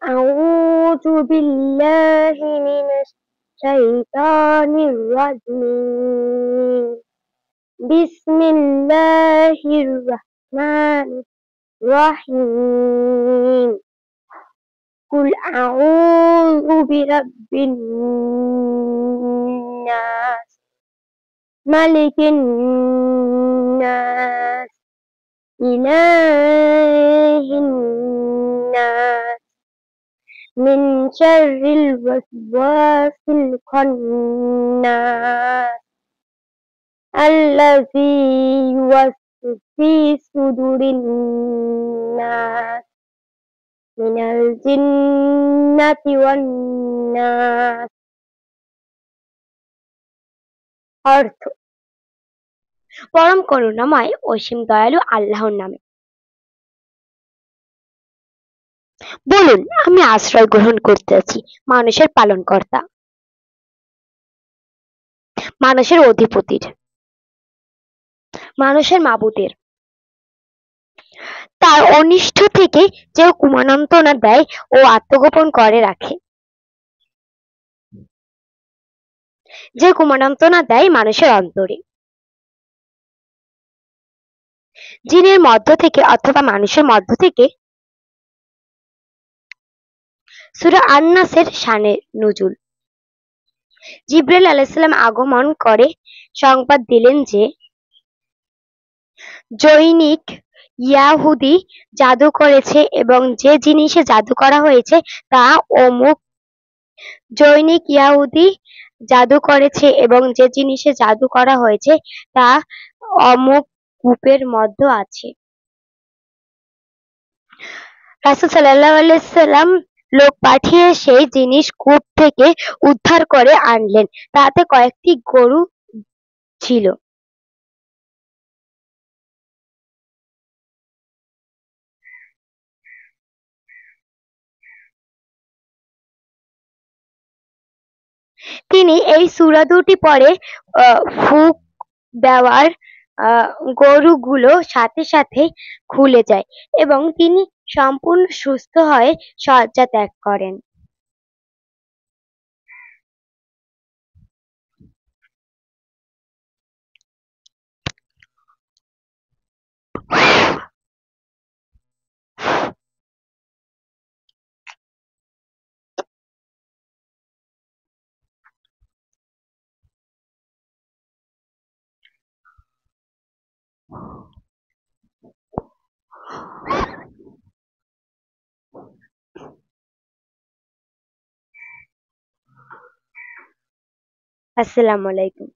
أعوذ بالله من الشيطان الرجيم بسم الله الرحمن الرحيم قل أعوذ برب الناس ملك الناس إله الناس من شر الوسواس الخناس الذي يوسوس في صدور الناس من الجنة والناس। অর্থ পরম করুণাময় অসীম দয়ালু আল্লাহর নামে। বলুন, আমি আশ্রয় গ্রহণ করতেছি মানুষের পালনকর্তা, মানুষের অধিপতির, মানুষের মাবুদের। তার অনিষ্ট থেকে যে কুমন্ত্রণা দেয় ও আত্মগোপন করে রাখে, যে কুমন্ত্রণা দেয় মানুষের অন্তরে, জিনের মধ্য থেকে অথবা মানুষের মধ্য থেকে। সূরা আন-নাসের শানে নুজুল। জিবরাইল আলাইহিস সালাম আগমন করে সংবাদ দিলেন যে জনৈক ইয়াহুদী জাদু করেছে এবং যে জিনিসে জাদু করা হয়েছে তা অমুক। জনৈক ইয়াহুদী জাদু করেছে এবং যে জিনিসে জাদু করা হয়েছে তা অমুক কূপের মধ্যে আছে। রাসূল সাল্লাল্লাহু আলাইহি ওয়াসাল্লাম লোক পাঠিয়ে সেই জিনিস কূপ থেকে উদ্ধার করে আনলেন। তাতে কয়েকটি গরু ছিল। তিনি এই সূরা দুটি পড়ে ফুঁক দেওয়ার গরুগুলো সাথে সাথে খুলে যায় এবং তিনি সম্পূর্ণ সুস্থ হয়ে শয্যা ত্যাগ করেন। আসসালামু আলাইকুম।